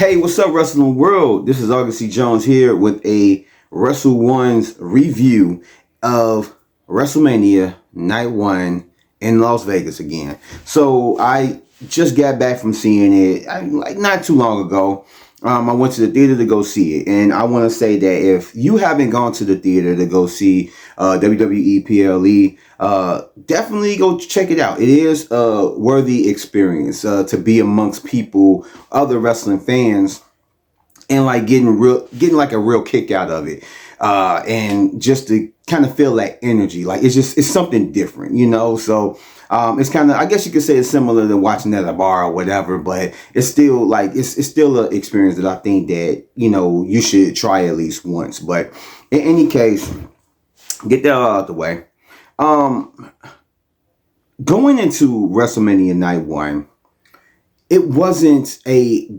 Hey, what's up, Wrestling World? This is August C. Jones here with a Wrestle One's review of Wrestlemania Night 1 in Las Vegas again. So I just got back from seeing it like not too long ago. I went to the theater to go see it, and I want to say that if you haven't gone to the theater to go see WWE PLE, definitely go check it out. It is a worthy experience to be amongst people, other wrestling fans, and like getting like a real kick out of it, and just to kind of feel that energy. Like it's something different, you know. So it's kind of, I guess you could say it's similar to watching at a bar or whatever, but it's still like it's still an experience that I think that you should try at least once. But in any case, get that all out the way. Going into WrestleMania Night 1, it wasn't a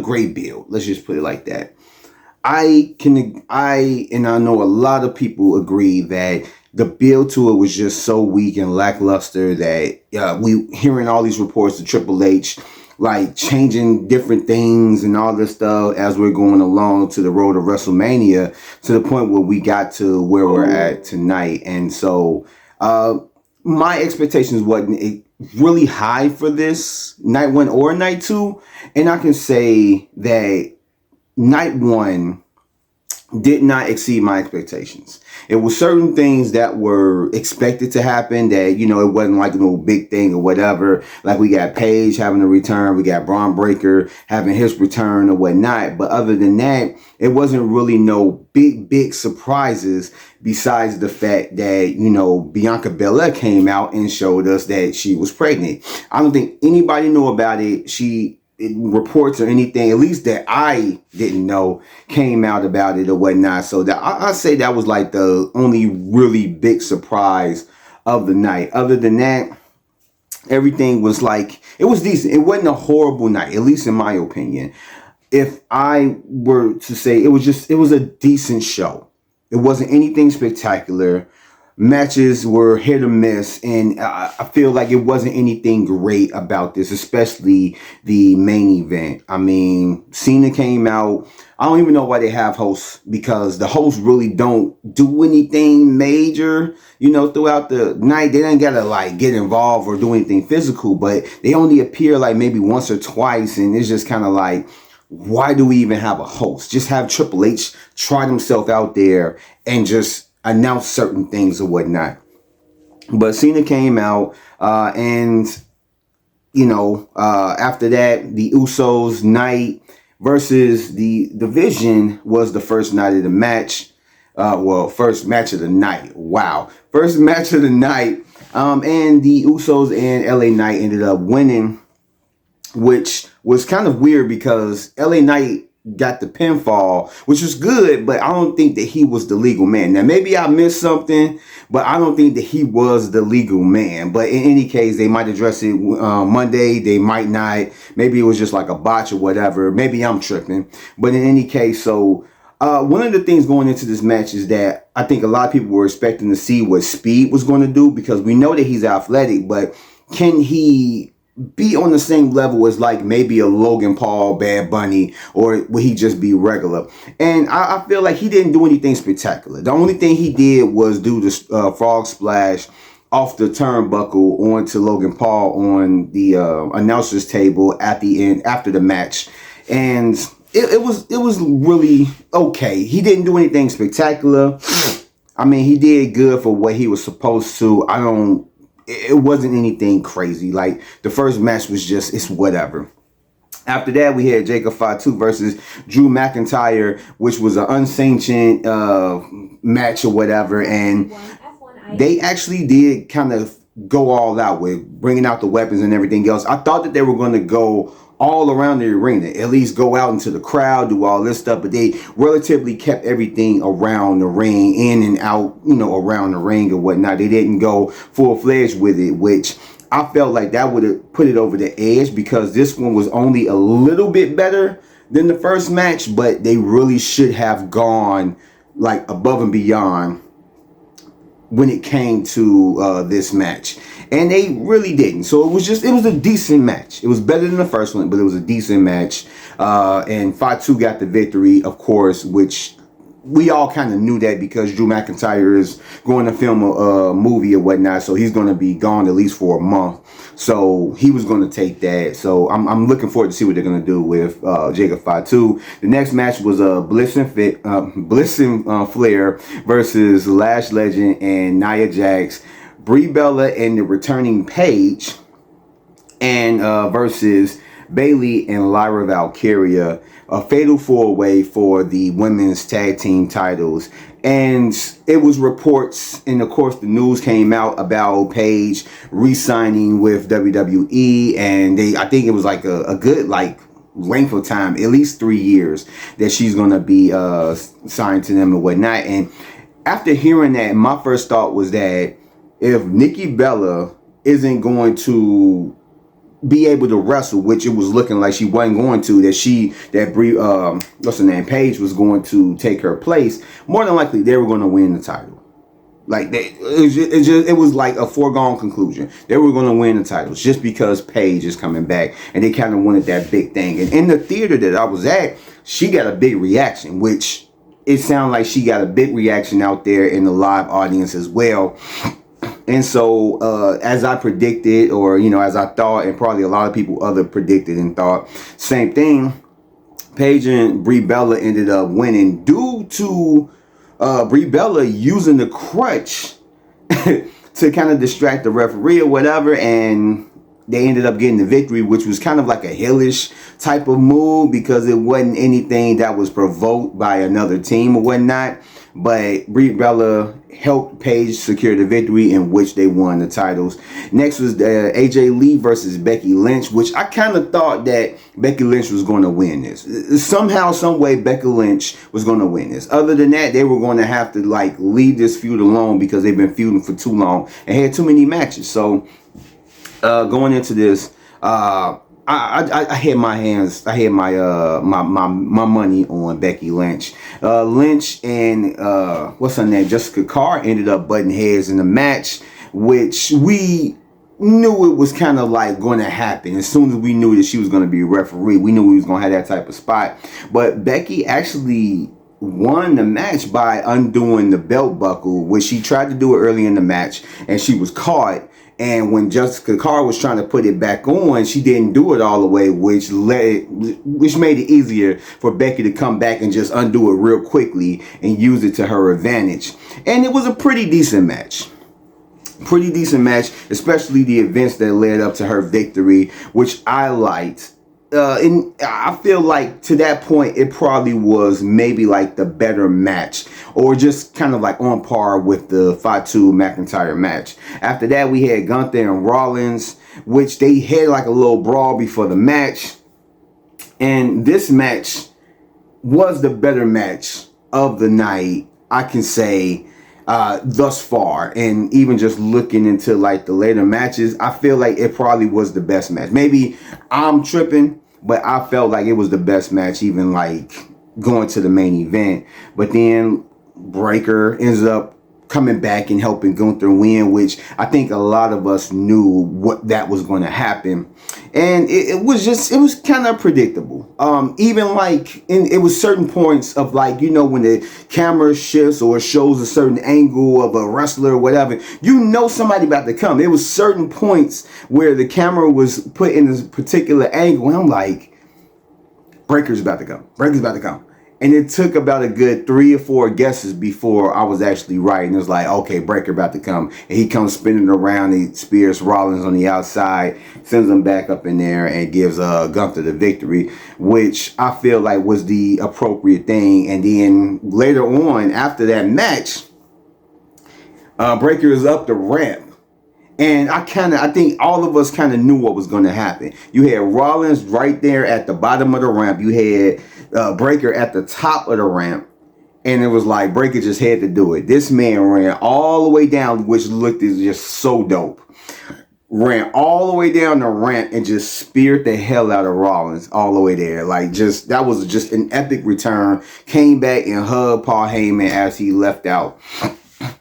great build. Let's just put it like that. I know a lot of people agree that the build to it was just so weak and lackluster that we hearing all these reports of Triple H like changing different things and all this stuff as we're going along to the road of WrestleMania, to the point where we got to where we're at tonight. And so my expectations wasn't really high for this Night 1 or Night 2, and I can say that Night 1 did not exceed my expectations. It was certain things that were expected to happen that, it wasn't like no big thing or whatever. Like we got Paige having a return, we got Braun Breaker having his return or whatnot. But other than that, it wasn't really no big surprises besides the fact that, Bianca Belair came out and showed us that she was pregnant. I don't think anybody knew about it. Reports or anything, at least that I didn't know, came out about it or whatnot. So that I say that was like the only really big surprise of the night. Other than that, everything was like, it was decent. It wasn't a horrible night, at least in my opinion. If I were to say, it was a decent show. It wasn't anything spectacular. Matches were hit or miss, and I feel like it wasn't anything great about this, especially the main event. I mean, Cena came out. I don't even know why they have hosts, because the hosts really don't do anything major, throughout the night. They don't gotta like get involved or do anything physical, but they only appear like maybe once or twice, and it's just kind of like, why do we even have a host? Just have Triple H try himself out there and just announce certain things or whatnot. But Cena came out, and after that, the Usos night versus the Division was the first night of the match. First match of the night. Wow. First match of the night. And the Usos and LA Knight ended up winning, which was kind of weird because LA Knight got the pinfall, which was good, but I don't think that he was the legal man. Now, maybe I missed something, but I don't think that he was the legal man. But in any case, they might address it Monday. They might not. Maybe it was just like a botch or whatever. Maybe I'm tripping. But in any case, so one of the things going into this match is that I think a lot of people were expecting to see what Speed was going to do, because we know that he's athletic, but can he be on the same level as like maybe a Logan Paul, Bad Bunny, or would he just be regular? And I feel like he didn't do anything spectacular. The only thing he did was do the frog splash off the turnbuckle onto Logan Paul on the announcer's table at the end after the match, and it was really okay. He didn't do anything spectacular. I mean, he did good for what he was supposed to. It wasn't anything crazy. Like, the first match was just, it's whatever. After that, we had Jacob Fatu versus Drew McIntyre, which was an unsanctioned match or whatever. And they actually did kind of go all out with bringing out the weapons and everything else. I thought that they were going to go all around the arena, at least go out into the crowd, do all this stuff, but they relatively kept everything around the ring, in and out, around the ring or whatnot. They didn't go full-fledged with it, which I felt like that would have put it over the edge, because this one was only a little bit better than the first match, but they really should have gone like above and beyond when it came to this match, and they really didn't. So it was a decent match. It was better than the first one, but it was a decent match. And Fatu got the victory, of course, which we all kind of knew that because Drew McIntyre is going to film a movie or whatnot, so he's going to be gone at least for a month. So he was going to take that. So I'm looking forward to see what they're going to do with Jacob Fatu. The next match was Bliss and Flair versus Lash Legend and Nia Jax, Brie Bella and the returning Paige, and versus Bayley and Lyra Valkyria, a fatal four-way for the women's tag team titles. And it was reports, and of course the news came out about Paige re-signing with WWE, and I think it was like a good length of time, at least 3 years, that she's gonna be signed to them and whatnot. And after hearing that, my first thought was that if Nikki Bella isn't going to be able to wrestle, which it was looking like she wasn't going to, that Brie, what's her name, Paige was going to take her place, more than likely they were going to win the title. Like it was like a foregone conclusion. They were going to win the titles just because Paige is coming back, and they kind of wanted that big thing. And in the theater that I was at, she got a big reaction, which it sounded like she got a big reaction out there in the live audience as well. And so, as I predicted, or, as I thought, and probably a lot of people other predicted and thought, same thing, Paige and Brie Bella ended up winning due to Brie Bella using the crutch to kind of distract the referee or whatever, and they ended up getting the victory, which was kind of like a heelish type of move because it wasn't anything that was provoked by another team or whatnot. But Brie Bella helped Paige secure the victory, in which they won the titles. Next was AJ Lee versus Becky Lynch, which I kind of thought that Becky Lynch was going to win this. Somehow, some way, Becky Lynch was going to win this. Other than that, they were going to have to leave this feud alone because they've been feuding for too long and had too many matches. So going into this, I had my hands. I had my my money on Becky Lynch. Lynch and what's her name, Jessica Carr, ended up butting heads in the match, which we knew it was kind of going to happen. As soon as we knew that she was going to be a referee, we knew we was going to have that type of spot. But Becky actually won the match by undoing the belt buckle, which she tried to do it early in the match, and she was caught. And when Jessica Carr was trying to put it back on, she didn't do it all the way, which made it easier for Becky to come back and just undo it real quickly and use it to her advantage. And it was a pretty decent match. Pretty decent match, especially the events that led up to her victory, which I liked. And I feel like to that point, it probably was maybe the better match, or just kind of on par with the Fatu McIntyre match. After that, we had Gunther and Rollins, which they had a little brawl before the match. And this match was the better match of the night, I can say, thus far. And even just looking into the later matches, I feel like it probably was the best match. Maybe I'm tripping, but I felt like it was the best match, even going to the main event. But then Breakker ends up coming back and helping Gunther win, which I think a lot of us knew what that was going to happen. And it was kind of predictable. Even it was certain points of when the camera shifts or shows a certain angle of a wrestler or whatever, somebody about to come. There was certain points where the camera was put in this particular angle, and I'm like, Breakker's about to come. Breakker's about to come. And it took about a good 3 or 4 guesses before I was actually right. And it was like, okay, Breakker about to come. And he comes spinning around. He spears Rollins on the outside, sends him back up in there, and gives Gunther the victory, which I feel like was the appropriate thing. And then later on, after that match, Breakker is up the ramp. And I think all of us kind of knew what was going to happen. You had Rollins right there at the bottom of the ramp. You had Breakker at the top of the ramp, and it was like Breakker just had to do it. This man ran all the way down, which looked just so dope. Ran all the way down the ramp and just speared the hell out of Rollins all the way there. That was just an epic return. Came back and hugged Paul Heyman as he left out.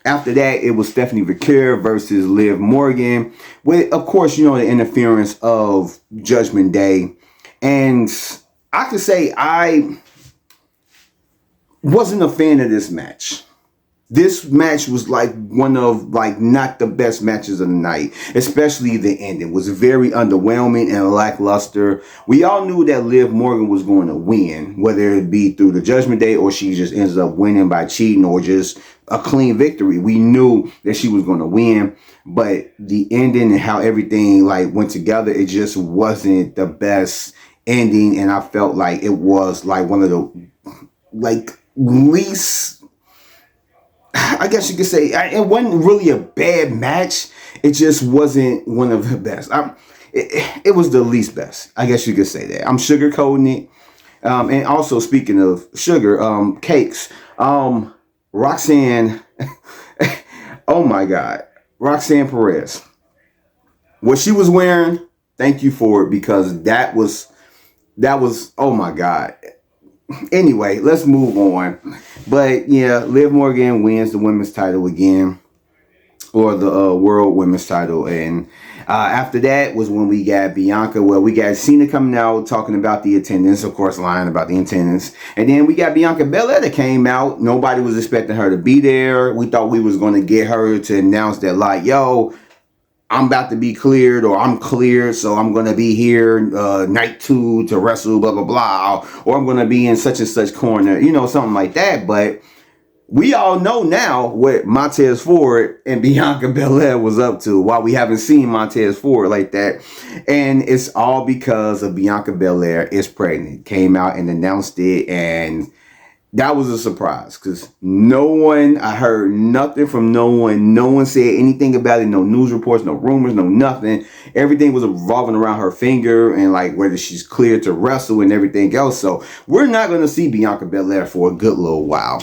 After that, it was Stephanie Vaquer versus Liv Morgan, with, of course, the interference of Judgment Day. And I could say I wasn't a fan of this match. This match was like one of not the best matches of the night, especially the ending was very underwhelming and lackluster. We all knew that Liv Morgan was going to win, whether it be through the Judgment Day or she just ends up winning by cheating or just a clean victory. We knew that she was going to win, but the ending and how everything went together, it just wasn't the best ending, and I felt like it was one of the least, I guess you could say, it wasn't really a bad match. It just wasn't one of the best. It was the least best. I guess you could say that. I'm sugarcoating it. And also, speaking of sugar, cakes, Roxanne, oh my God, Roxanne Perez. What she was wearing, thank you for it, because that was, oh my God. Anyway, let's move on. But yeah, Liv Morgan wins the women's title again, or the world women's title. And after that was when we got Bianca. Well, we got Cena coming out talking about the attendance, of course, lying about the attendance. And then we got Bianca Belair that came out. Nobody was expecting her to be there. We thought we was going to get her to announce that, yo, I'm about to be cleared, or I'm cleared, so I'm going to be here night 2 to wrestle, blah, blah, blah. Or I'm going to be in such and such corner, something like that. But we all know now what Montez Ford and Bianca Belair was up to, while we haven't seen Montez Ford like that. And it's all because of Bianca Belair is pregnant. Came out and announced it, and that was a surprise, because I heard nothing from no one. No one said anything about it. No news reports, no rumors, no nothing. Everything was revolving around her finger and whether she's cleared to wrestle and everything else. So we're not going to see Bianca Belair for a good little while.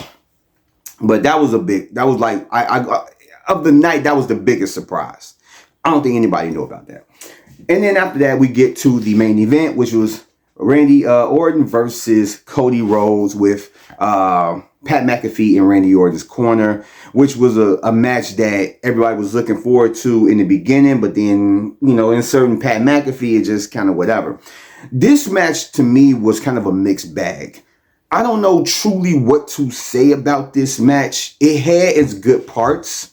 But that was of the night, that was the biggest surprise. I don't think anybody knew about that. And then after that, we get to the main event, which was Randy Orton versus Cody Rhodes, with Pat McAfee in Randy Orton's corner, which was a match that everybody was looking forward to in the beginning, but then, inserting Pat McAfee is just kind of whatever. This match to me was kind of a mixed bag. I don't know truly what to say about this match. It had its good parts,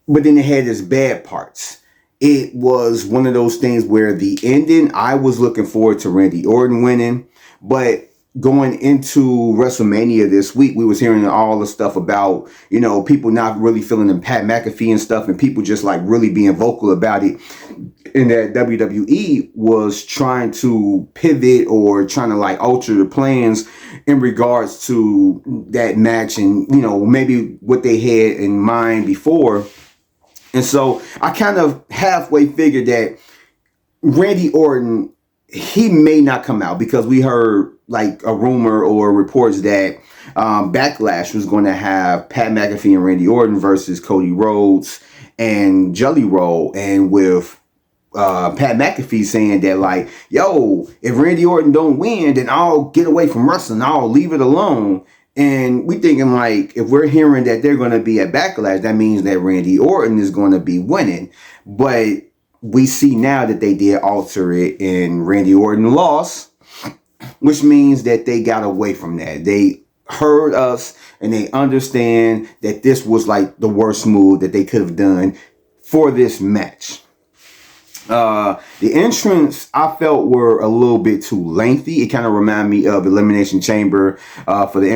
but then it had its bad parts. It was one of those things where the ending, I was looking forward to Randy Orton winning, but going into WrestleMania this week, we was hearing all the stuff about, people not really feeling in Pat McAfee and stuff, and people just really being vocal about it. And that WWE was trying to pivot or trying to alter the plans in regards to that match, and, maybe what they had in mind before. And so I kind of halfway figured that Randy Orton, he may not come out, because we heard a rumor or reports that Backlash was going to have Pat McAfee and Randy Orton versus Cody Rhodes and Jelly Roll, and with Pat McAfee saying that yo, if Randy Orton don't win, then I'll get away from wrestling, I'll leave it alone. And we thinking if we're hearing that they're going to be at Backlash, that means that Randy Orton is going to be winning. But we see now that they did alter it, and Randy Orton lost, which means that they got away from that. They heard us, and they understand that this was the worst move that they could have done for this match. The entrance, I felt, were a little bit too lengthy. It kind of reminded me of Elimination Chamber for the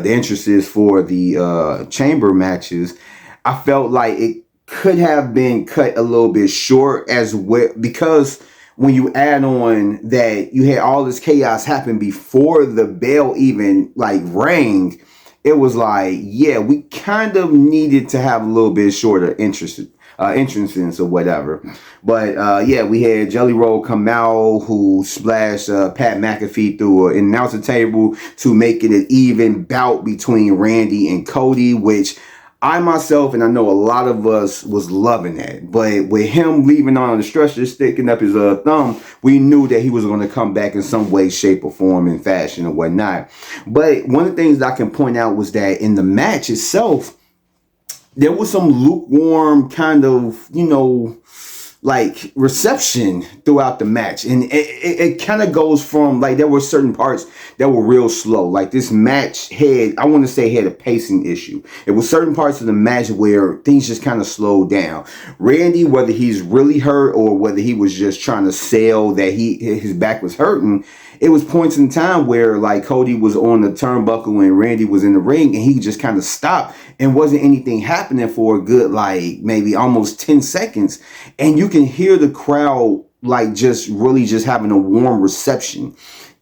entrances for the chamber matches. I felt like it could have been cut a little bit short as well, because when you add on that you had all this chaos happen before the bell even rang, it was yeah, we kind of needed to have a little bit shorter entrances or whatever. But yeah, we had Jelly Roll come out, who splashed Pat McAfee through an announcer table to make it an even bout between Randy and Cody, which I myself, and I know a lot of us, was loving that. But with him leaving on the stretcher, sticking up his thumb, we knew that he was going to come back in some way, shape, or form, in fashion or whatnot. But one of the things that I can point out was that in the match itself, there was some lukewarm kind of, like reception throughout the match. And it kind of goes from like, there were certain parts that were real slow. Like this match I want to say had a pacing issue. It was certain parts of the match where things just kind of slowed down. Randy, whether he's really hurt or whether he was just trying to sell that his back was hurting, it was points in time where like Cody was on the turnbuckle and Randy was in the ring, and he just kind of stopped and wasn't anything happening for a good like maybe almost 10 seconds. And you can hear the crowd like just really just having a warm reception.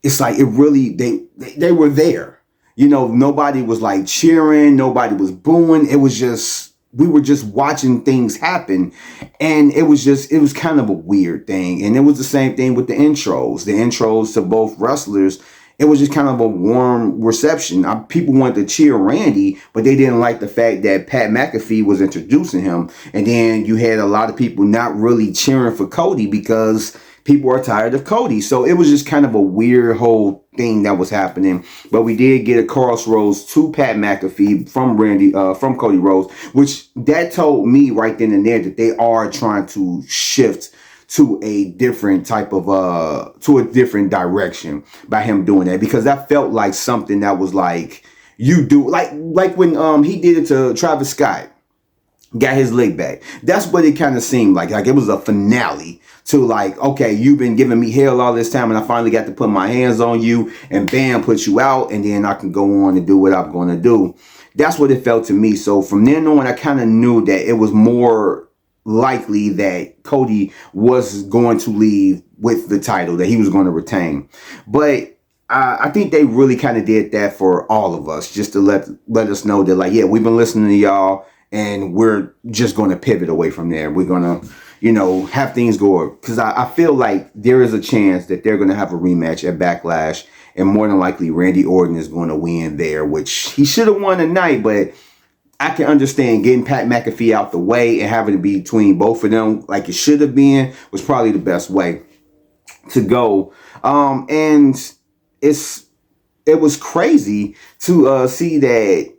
It's like it really, they were there. Nobody was like cheering, nobody was booing. It was just, we were just watching things happen, and it was kind of a weird thing. And it was the same thing with the intros to both wrestlers. It was just kind of a warm reception. People wanted to cheer Randy, but they didn't like the fact that Pat McAfee was introducing him. And then you had a lot of people not really cheering for Cody because people are tired of Cody. So it was just kind of a weird whole thing that was happening. But we did get a crossroads to Pat McAfee from Cody Rhodes, which that told me right then and there that they are trying to shift to a different type of to a different direction by him doing that, because that felt like something that was like, you do like when he did it to Travis Scott, got his leg back. That's what it kind of seemed like it was a finale to like, okay, you've been giving me hell all this time, and I finally got to put my hands on you and bam, put you out, and then I can go on and do what I'm going to do. That's what it felt to me. So from then on, I kind of knew that it was more likely that Cody was going to leave with the title, that he was going to retain. But I think they really kind of did that for all of us, just to let us know that like, yeah, we've been listening to y'all, and we're just going to pivot away from there. We're going to, have things go, because I feel like there is a chance that they're going to have a rematch at Backlash, and more than likely Randy Orton is going to win there, which he should have won tonight, but I can understand getting Pat McAfee out the way and having it be between both of them like it should have been was probably the best way to go. And it was crazy to see that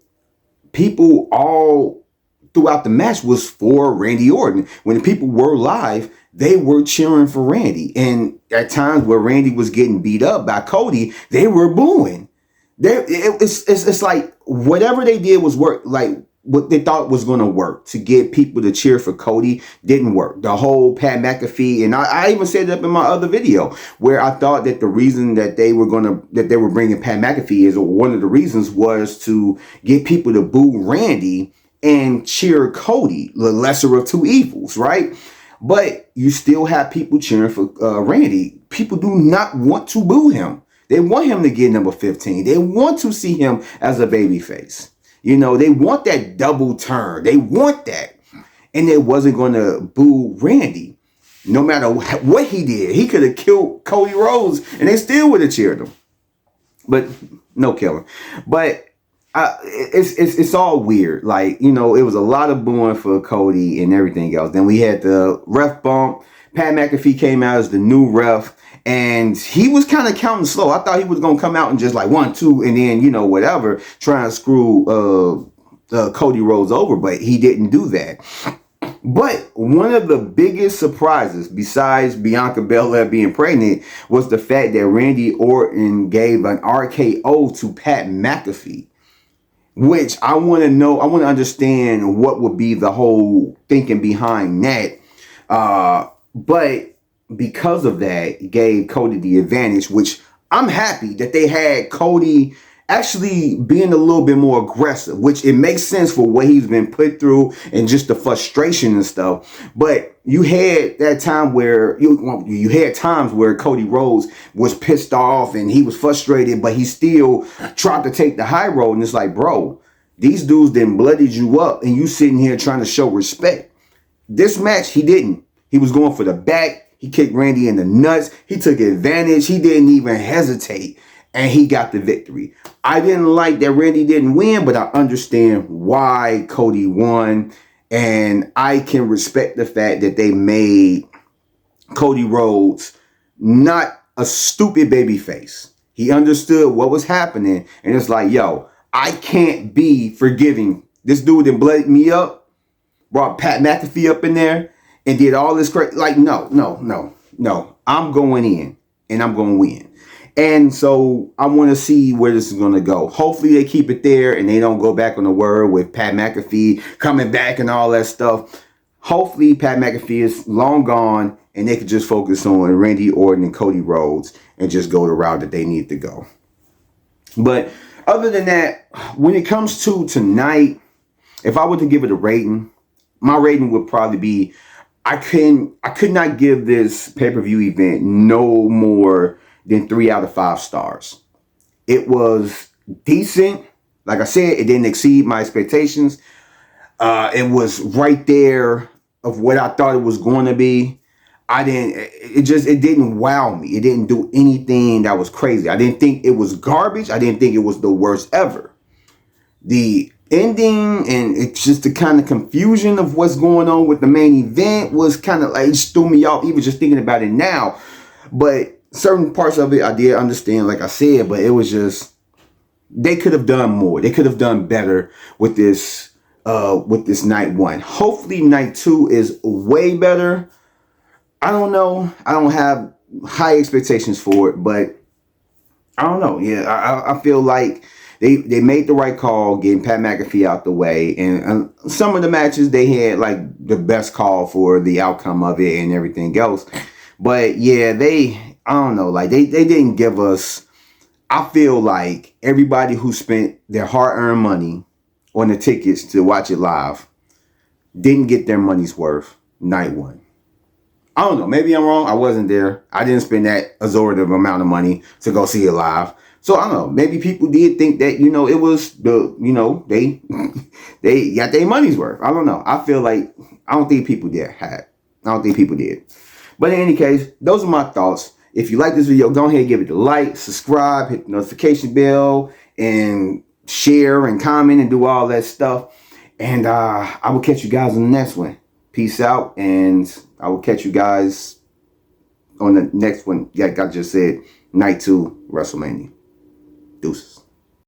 people all throughout the match was for Randy Orton. When the people were live, they were cheering for Randy. And at times where Randy was getting beat up by Cody, they were booing. It's like whatever they did was work. Like what they thought was going to work to get people to cheer for Cody didn't work. The whole Pat McAfee, and I even said it up in my other video where I thought that the reason that they were bringing Pat McAfee is one of the reasons was to get people to boo Randy and cheer Cody, the lesser of two evils, right? But you still have people cheering for Randy. People do not want to boo him. They want him to get number 15. They want to see him as a babyface. They want that double turn. They want that. And they wasn't going to boo Randy. No matter what he did, he could have killed Cody Rhodes and they still would have cheered him. But no killing. But it's all weird. Like, it was a lot of booing for Cody and everything else. Then we had the ref bump. Pat McAfee came out as the new ref. And he was kind of counting slow. I thought he was going to come out and just like 1, 2, and then, whatever, try and screw Cody Rhodes over. But he didn't do that. But one of the biggest surprises, besides Bianca Belair being pregnant, was the fact that Randy Orton gave an RKO to Pat McAfee. Which I want to understand what would be the whole thinking behind that. But because of that, gave Cody the advantage, which I'm happy that they had Cody actually being a little bit more aggressive, which it makes sense for what he's been put through and just the frustration and stuff. But you had that time where you had times where Cody Rhodes was pissed off and he was frustrated, but he still tried to take the high road. And it's like, bro, these dudes then bloodied you up and you sitting here trying to show respect. This match, he didn't. He was going for the back. He kicked Randy in the nuts. He took advantage. He didn't even hesitate. And he got the victory. I didn't like that Randy didn't win, but I understand why Cody won. And I can respect the fact that they made Cody Rhodes not a stupid baby face. He understood what was happening. And it's like, yo, I can't be forgiving. This dude that blooded me up. brought Pat McAfee up in there and did all this crazy. Like, no. I'm going in and I'm going to win. And so I want to see where this is going to go. Hopefully they keep it there and they don't go back on the word with Pat McAfee coming back and all that stuff. Hopefully Pat McAfee is long gone and they could just focus on Randy Orton and Cody Rhodes and just go the route that they need to go. But other than that, when it comes to tonight, if I were to give it a rating, my rating would probably be, I could not give this pay-per-view event no more than 3 out of 5 stars. It was decent. Like I said, it didn't exceed my expectations. It was right there of what I thought it was going to be. It didn't wow me. It didn't do anything that was crazy. I didn't think it was garbage. I didn't think it was the worst ever. The ending and it's just the kind of confusion of what's going on with the main event was kind of like, it just threw me off even just thinking about it now. But certain parts of it I did understand, like I said, but it was just, they could have done more. They could have done better with this night 1. Hopefully night 2 is way better. I don't know. I don't have high expectations for it, but I don't know. Yeah, I feel like they made the right call getting Pat McAfee out the way, and some of the matches they had like the best call for the outcome of it and everything else. But yeah, I don't know, like they didn't give us. I feel like everybody who spent their hard-earned money on the tickets to watch it live didn't get their money's worth night 1. I don't know. Maybe I'm wrong. I wasn't there. I didn't spend that exorbitant amount of money to go see it live. So I don't know. Maybe people did think that, it was they got their money's worth. I don't know. I feel like, I don't think people did. I don't think people did. But in any case, those are my thoughts. If you like this video, go ahead and give it a like, subscribe, hit the notification bell, and share and comment and do all that stuff. And I will catch you guys on the next one. Peace out, and I will catch you guys on the next one. Like I just said, night 2 WrestleMania. Deuces.